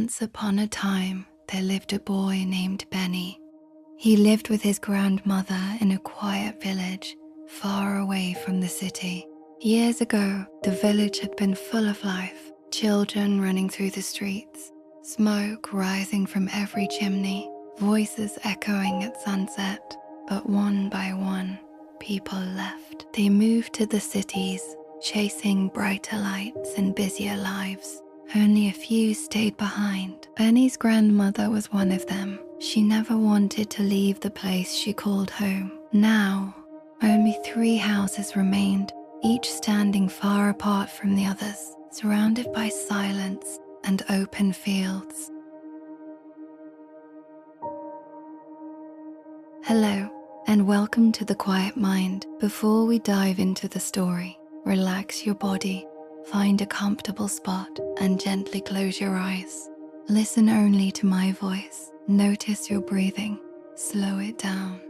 Once upon a time, there lived a boy named Benny. He lived with his grandmother in a quiet village far away from the city. Years ago, the village had been full of life, children running through the streets, smoke rising from every chimney, voices echoing at sunset. But one by one, people left. They moved to the cities, chasing brighter lights and busier lives. Only a few stayed behind. Benny's grandmother was one of them. She never wanted to leave the place she called home. Now, only 3 houses remained, each standing far apart from the others, surrounded by silence and open fields. Hello, and welcome to The Quiet Mind. Before we dive into the story, relax your body, find a comfortable spot, and gently close your eyes. Listen only to my voice. Notice your breathing. Slow it down.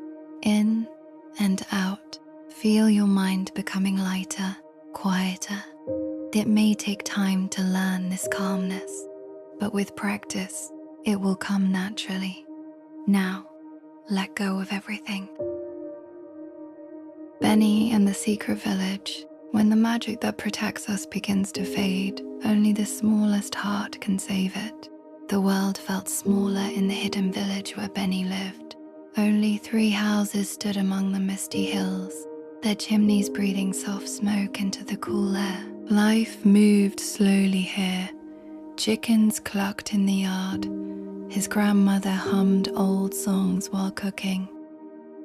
In and out. Feel your mind becoming lighter, quieter. It may take time to learn this calmness, but with practice, it will come naturally. Now, let go of everything. Benny and the secret village. When the magic that protects us begins to fade, only the smallest heart can save it. The world felt smaller in the hidden village where Benny lived. Only 3 houses stood among the misty hills, their chimneys breathing soft smoke into the cool air. Life moved slowly here. Chickens clucked in the yard. His grandmother hummed old songs while cooking,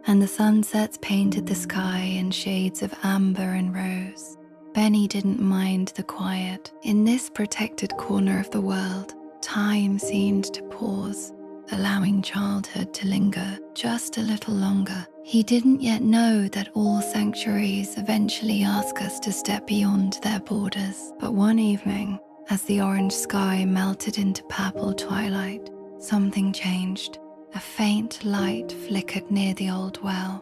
and the sunsets painted the sky in shades of amber and rose. Benny didn't mind the quiet. In this protected corner of the world, time seemed to pause, allowing childhood to linger just a little longer. He didn't yet know that all sanctuaries eventually ask us to step beyond their borders. But one evening, as the orange sky melted into purple twilight, something changed. A faint light flickered near the old well,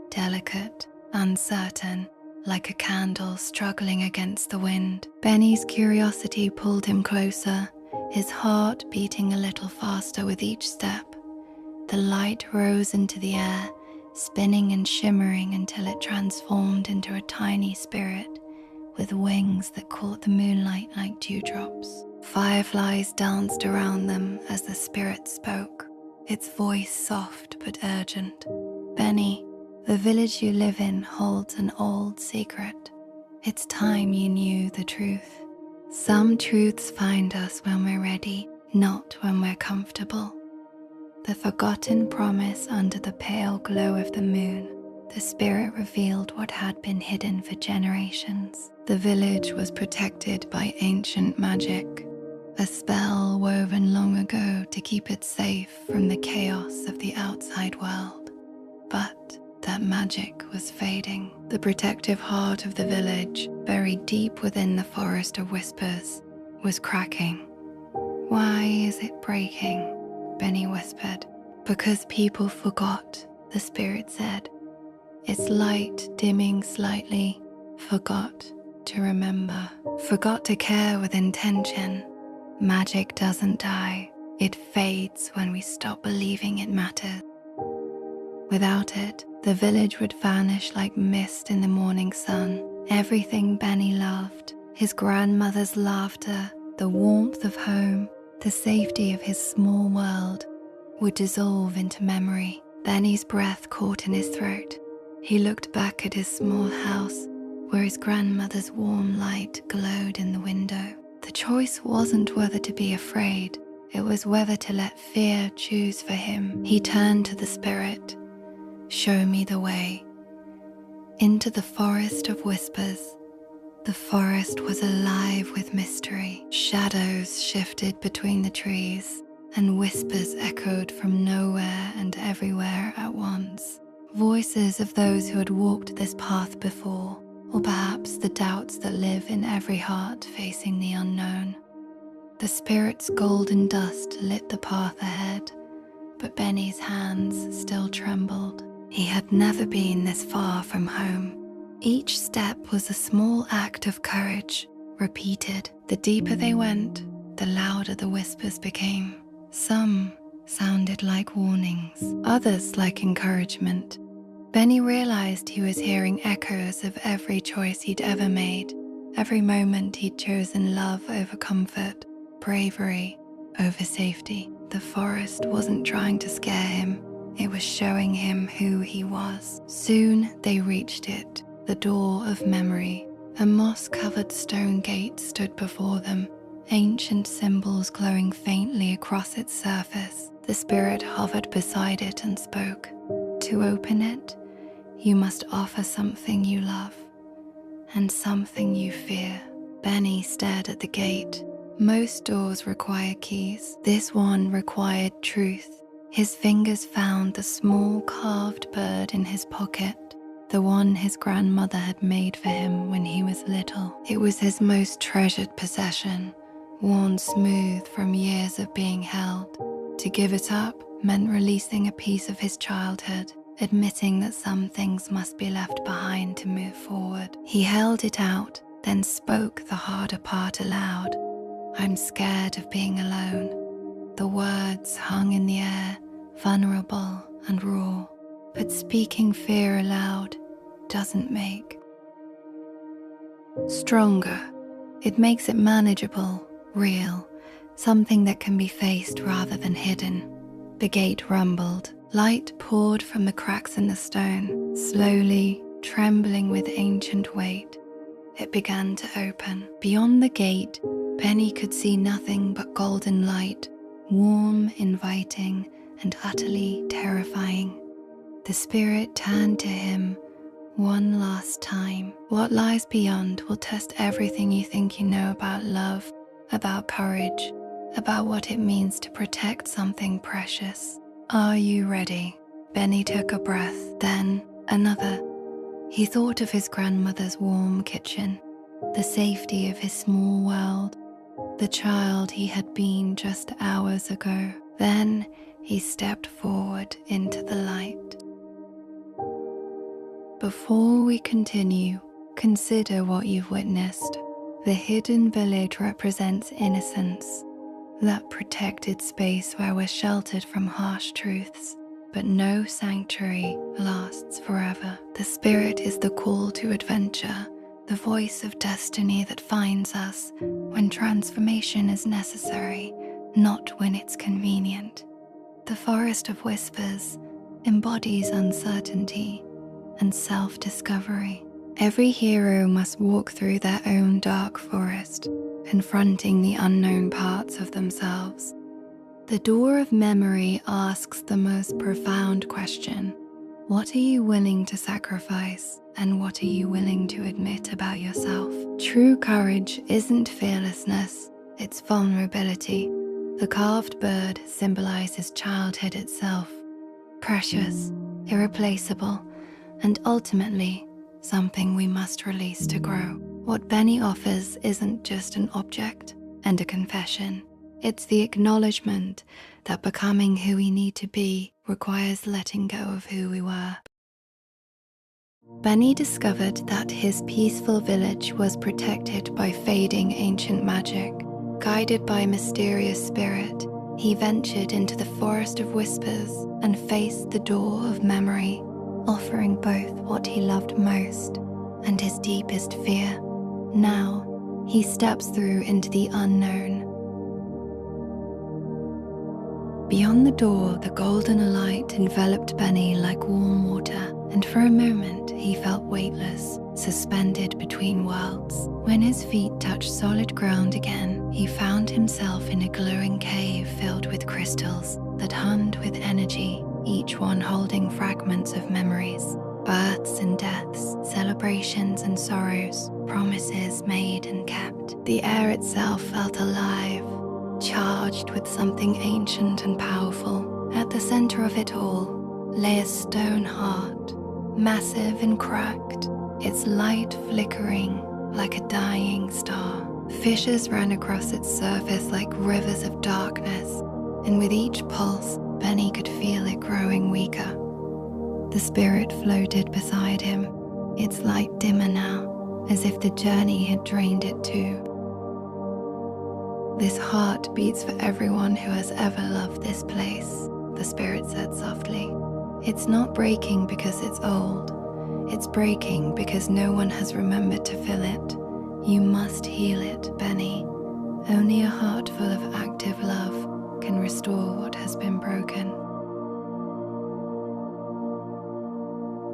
delicate, uncertain, like a candle struggling against the wind. Benny's curiosity pulled him closer, his heart beating a little faster with each step. The light rose into the air, spinning and shimmering until it transformed into a tiny spirit with wings that caught the moonlight like dewdrops. Fireflies danced around them as the spirit spoke, its voice soft but urgent. Benny, the village you live in holds an old secret. It's time you knew the truth. Some truths find us when we're ready, not when we're comfortable. The forgotten promise under the pale glow of the moon. The spirit revealed what had been hidden for generations. The village was protected by ancient magic, a spell woven long ago to keep it safe from the chaos of the outside world. But that magic was fading. The protective heart of the village, buried deep within the forest of whispers, was cracking. "Why is it breaking?" Benny whispered. "Because people forgot," the spirit said. Its light dimming slightly, forgot to remember, forgot to care with intention. Magic doesn't die, it fades when we stop believing it matters. Without it, the village would vanish like mist in the morning sun. Everything Benny loved, his grandmother's laughter, the warmth of home, the safety of his small world, would dissolve into memory. Benny's breath caught in his throat. He looked back at his small house, where his grandmother's warm light glowed in the window. The choice wasn't whether to be afraid, it was whether to let fear choose for him. He turned to the spirit. "Show me the way." Into the forest of whispers. The forest was alive with mystery. Shadows shifted between the trees, and whispers echoed from nowhere and everywhere at once. Voices of those who had walked this path before, or perhaps the doubts that live in every heart facing the unknown. The spirit's golden dust lit the path ahead, but Benny's hands still trembled. He had never been this far from home. Each step was a small act of courage, repeated. The deeper they went, the louder the whispers became. Some sounded like warnings, others like encouragement. Benny realized he was hearing echoes of every choice he'd ever made, every moment he'd chosen love over comfort, bravery over safety. The forest wasn't trying to scare him, it was showing him who he was. Soon they reached it, the door of memory. A moss-covered stone gate stood before them, ancient symbols glowing faintly across its surface. The spirit hovered beside it and spoke. To open it, you must offer something you love and something you fear. Benny stared at the gate. Most doors require keys. This one required truth. His fingers found the small carved bird in his pocket, the one his grandmother had made for him when he was little. It was his most treasured possession, worn smooth from years of being held. To give it up meant releasing a piece of his childhood, admitting that some things must be left behind to move forward. He held it out, then spoke the harder part aloud. I'm scared of being alone. The words hung in the air, vulnerable and raw, but speaking fear aloud doesn't make stronger. It makes it manageable, real, something that can be faced rather than hidden. The gate rumbled. Light poured from the cracks in the stone, slowly, trembling with ancient weight. It began to open. Beyond the gate, Benny could see nothing but golden light, warm, inviting, and utterly terrifying. The spirit turned to him one last time. What lies beyond will test everything you think you know about love, about courage, about what it means to protect something precious. Are you ready? Benny took a breath, then another. He thought of his grandmother's warm kitchen, the safety of his small world, the child he had been just hours ago. Then he stepped forward into the light. Before we continue, consider what you've witnessed. The hidden village represents innocence, that protected space where we're sheltered from harsh truths. But no sanctuary lasts forever. The spirit is the call to adventure, the voice of destiny that finds us when transformation is necessary, not when it's convenient. The forest of whispers embodies uncertainty and self-discovery. Every hero must walk through their own dark forest, confronting the unknown parts of themselves. The door of memory asks the most profound question: what are you willing to sacrifice, and what are you willing to admit about yourself? True courage isn't fearlessness, it's vulnerability. The carved bird symbolizes childhood itself, precious, irreplaceable, and ultimately something we must release to grow. What Benny offers isn't just an object and a confession. It's the acknowledgement that becoming who we need to be requires letting go of who we were. Benny discovered that his peaceful village was protected by fading ancient magic. Guided by a mysterious spirit, he ventured into the forest of whispers and faced the door of memory, offering both what he loved most and his deepest fear. Now, he steps through into the unknown. Beyond the door, the golden light enveloped Benny like warm water, and for a moment he felt weightless, suspended between worlds. When his feet touched solid ground again, he found himself in a glowing cave filled with crystals that hummed with energy, each one holding fragments of memories. Births and deaths, celebrations and sorrows, promises made and kept. The air itself felt alive, charged with something ancient and powerful. At the center of it all lay a stone heart, massive and cracked, its light flickering like a dying star. Fissures ran across its surface like rivers of darkness, and with each pulse, Benny could feel it growing weaker. The spirit floated beside him, its light dimmer now, as if the journey had drained it too. "This heart beats for everyone who has ever loved this place," the spirit said softly. "It's not breaking because it's old. It's breaking because no one has remembered to fill it. You must heal it, Benny. Only a heart full of active love can restore what has been broken."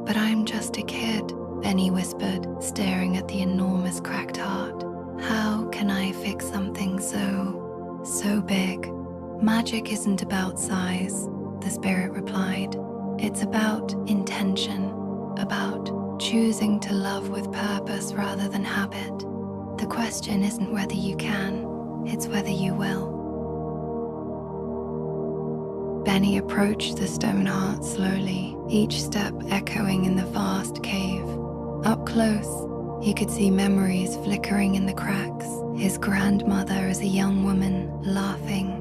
"But I'm just a kid," Benny whispered, staring at the enormous cracked heart. "How can I fix something so big?" "Magic isn't about size," the spirit replied. "It's about intention, about choosing to love with purpose rather than habit. The question isn't whether you can, it's whether you will." Benny approached the stone heart slowly, each step echoing in the vast cave. Up close, he could see memories flickering in the cracks. His grandmother as a young woman, laughing.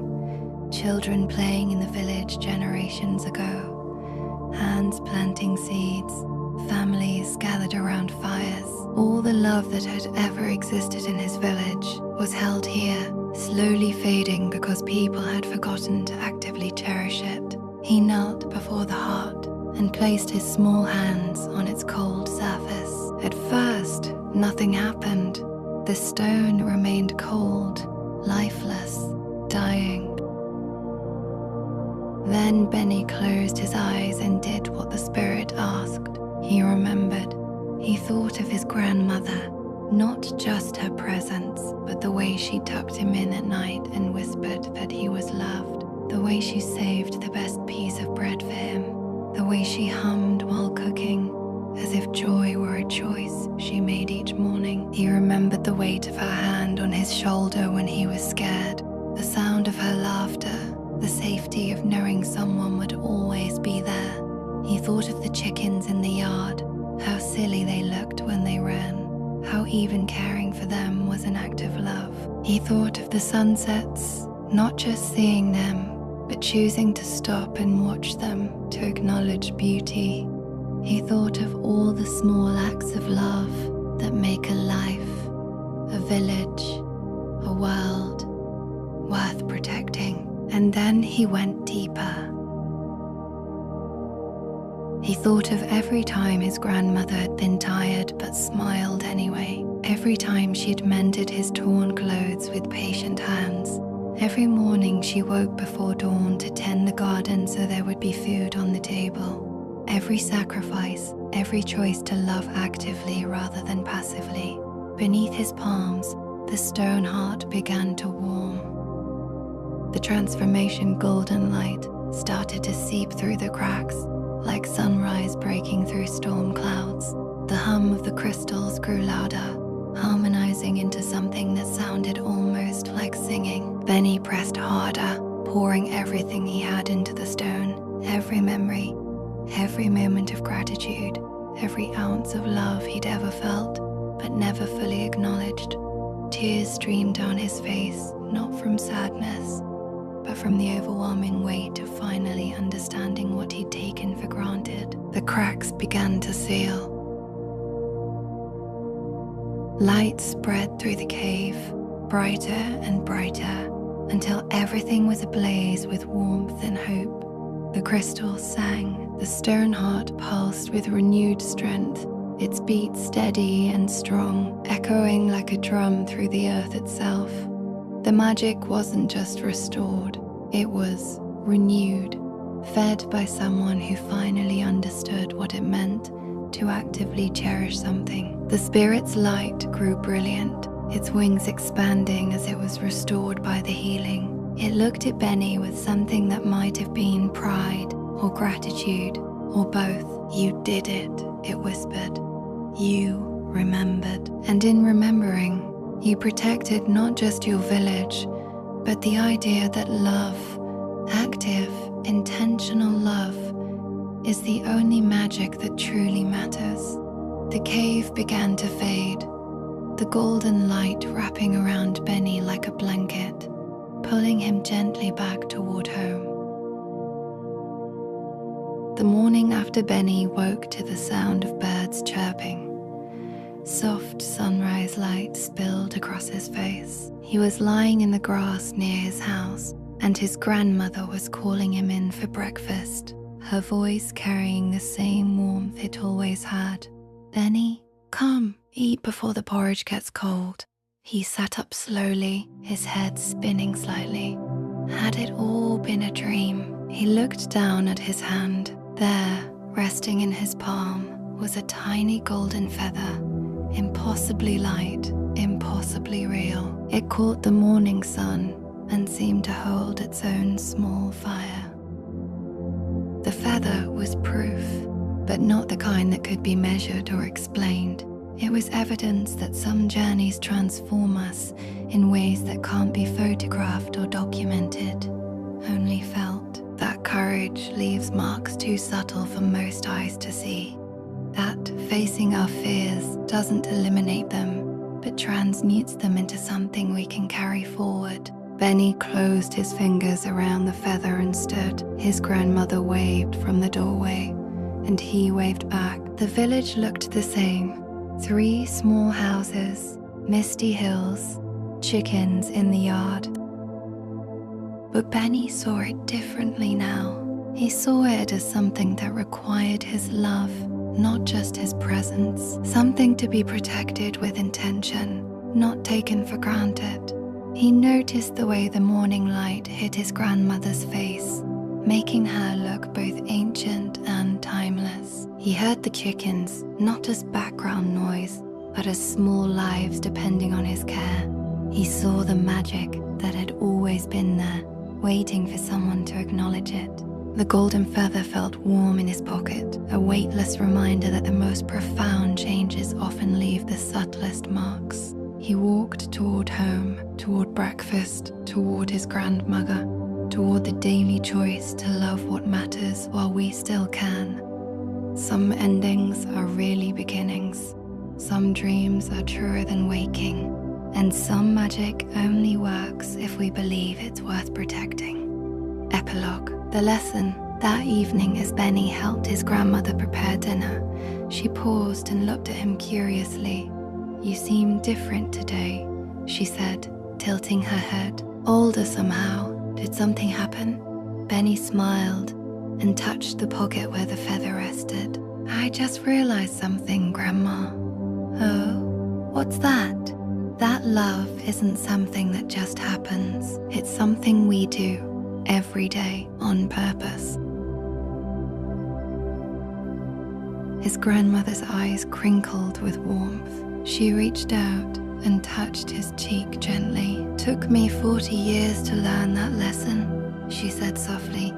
Children playing in the village generations ago. Hands planting seeds. Families gathered around fires. All the love that had ever existed in his village was held here, slowly fading because people had forgotten to actively cherish it. He knelt before the heart and placed his small hands on its cold surface. At first, nothing happened. The stone remained cold, lifeless, dying. Then Benny closed his eyes and did what the spirit asked. He remembered. He thought of his grandmother, not just her presence, but the way she tucked him in at night and whispered that he was loved, the way she saved the best piece of bread for him, the way she hummed while cooking, as if joy were a choice she made each morning. He remembered the weight of her hand on his shoulder when he was scared, the sound of her laughter, the safety of knowing someone would always be there. He thought of the chickens in the yard, how silly they looked when they ran, how even caring for them was an act of love. He thought of the sunsets, not just seeing them, but choosing to stop and watch them, to acknowledge beauty. He thought of all the small acts of love that make a life, a village, a world worth protecting. And then he went deeper. He thought of every time his grandmother had been tired but smiled anyway, every time she'd mended his torn clothes with patient hands, every morning she woke before dawn to tend the garden so there would be food on the table, every sacrifice, every choice to love actively rather than passively. Beneath his palms, the stone heart began to warm. The transformation golden light started to seep through the cracks, like sunrise breaking through storm clouds. The hum of the crystals grew louder, harmonizing into something that sounded almost like singing. Benny pressed harder, pouring everything he had into the stone, every memory, every moment of gratitude, every ounce of love he'd ever felt, but never fully acknowledged. Tears streamed down his face, not from sadness, but from the overwhelming weight of finally understanding what he'd taken for granted. The cracks began to seal. Light spread through the cave, brighter and brighter, until everything was ablaze with warmth and hope. The crystals sang, the stone heart pulsed with renewed strength, its beat steady and strong, echoing like a drum through the earth itself. The magic wasn't just restored, it was renewed, fed by someone who finally understood what it meant to actively cherish something. The spirit's light grew brilliant, its wings expanding as it was restored by the healing. It looked at Benny with something that might have been pride or gratitude or both. "You did it," it whispered. "You remembered." And in remembering, you protected not just your village, but the idea that love, active, intentional love, is the only magic that truly matters. The cave began to fade, the golden light wrapping around Benny like a blanket, pulling him gently back toward home. The morning after Benny woke to the sound of birds chirping, Soft sunrise light spilled across his face. He was lying in the grass near his house, and his grandmother was calling him in for breakfast, her voice carrying the same warmth it always had. "Benny, come, eat before the porridge gets cold." He sat up slowly, his head spinning slightly. Had it all been a dream? He looked down at his hand. There, resting in his palm, was a tiny golden feather, impossibly light, impossibly real. It caught the morning sun and seemed to hold its own small fire. The feather was proof, but not the kind that could be measured or explained. It was evidence that some journeys transform us in ways that can't be photographed or documented, only felt. That courage leaves marks too subtle for most eyes to see. That facing our fears doesn't eliminate them, but transmutes them into something we can carry forward. Benny closed his fingers around the feather and stood. His grandmother waved from the doorway, and he waved back. The village looked the same. 3 small houses, misty hills, chickens in the yard. But Benny saw it differently now. He saw it as something that required his love, not just his presence. Something to be protected with intention, not taken for granted. He noticed the way the morning light hit his grandmother's face, making her look both ancient and timeless. He heard the chickens, not as background noise, but as small lives depending on his care. He saw the magic that had always been there, waiting for someone to acknowledge it. The golden feather felt warm in his pocket, a weightless reminder that the most profound changes often leave the subtlest marks. He walked toward home, toward breakfast, toward his grandmother, toward the daily choice to love what matters while we still can. Some endings are really beginnings. Some dreams are truer than waking. And some magic only works if we believe it's worth protecting. Epilogue. The lesson. That evening, as Benny helped his grandmother prepare dinner, she paused and looked at him curiously. "You seem different today," she said, tilting her head. "Older somehow. Did something happen?" Benny smiled and touched the pocket where the feather rested. "I just realized something, Grandma." "Oh, what's that?" "That love isn't something that just happens. It's something we do every day on purpose." His grandmother's eyes crinkled with warmth. She reached out and touched his cheek gently. "Took me 40 years to learn that lesson," she said softly.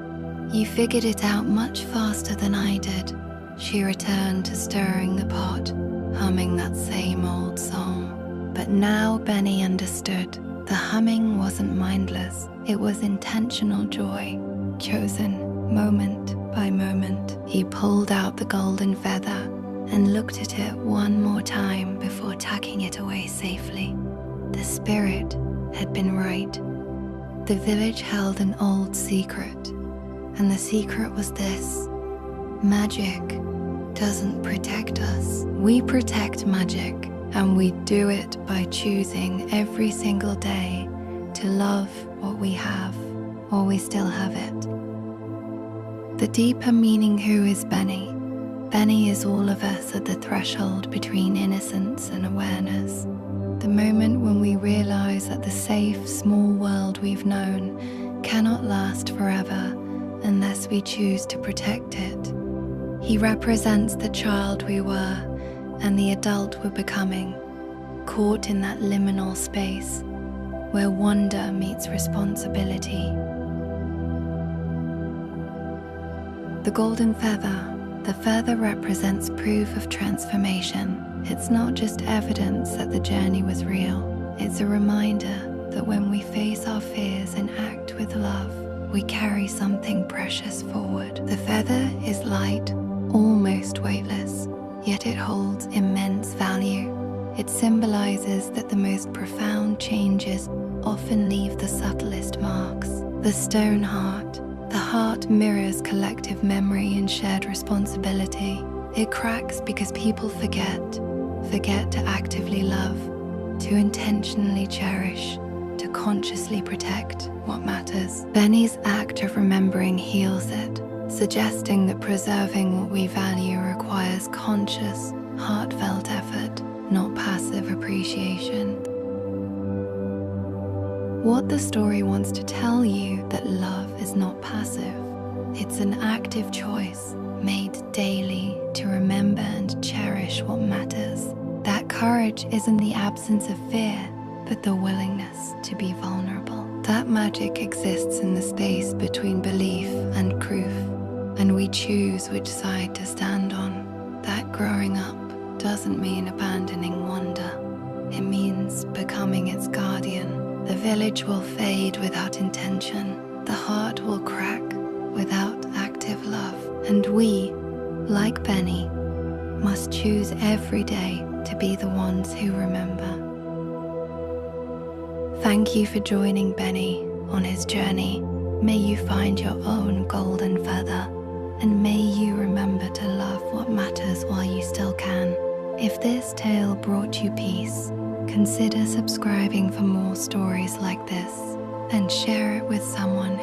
"You figured it out much faster than I did." She returned to stirring the pot, humming that same old song. But now Benny understood. The humming wasn't mindless. It was intentional joy, chosen moment by moment. He pulled out the golden feather and looked at it one more time before tucking it away safely. The spirit had been right. The village held an old secret, and the secret was this: magic doesn't protect us. We protect magic, and we do it by choosing every single day to love what we have while we still have it. The deeper meaning, who is Benny? Benny is all of us at the threshold between innocence and awareness. The moment when we realize that the safe, small world we've known cannot last forever unless we choose to protect it. He represents the child we were and the adult we're becoming, caught in that liminal space where wonder meets responsibility. The golden feather. The feather represents proof of transformation. It's not just evidence that the journey was real. It's a reminder that when we face our fears and act with love, we carry something precious forward. The feather is light, almost weightless, yet it holds immense value. It symbolizes that the most profound changes often leave the subtlest marks. The stone heart. The heart mirrors collective memory and shared responsibility. It cracks because people forget. forget to actively love, to intentionally cherish, to consciously protect what matters. Benny's act of remembering heals it, suggesting that preserving what we value requires conscious, heartfelt effort, not passive appreciation. What the story wants to tell you that love is not passive. It's an active choice made daily to remember and cherish what matters. That courage isn't the absence of fear, but the willingness to be vulnerable. That magic exists in the space between belief and proof, and we choose which side to stand on. That growing up doesn't mean abandoning wonder. It means becoming its guardian. The village will fade without intention. The heart will crack without active love. And we, like Benny, must choose every day to be the ones who remember. Thank you for joining Benny on his journey. May you find your own golden feather, and may you remember to love what matters while you still can. If this tale brought you peace, consider subscribing for more stories like this and share it with someone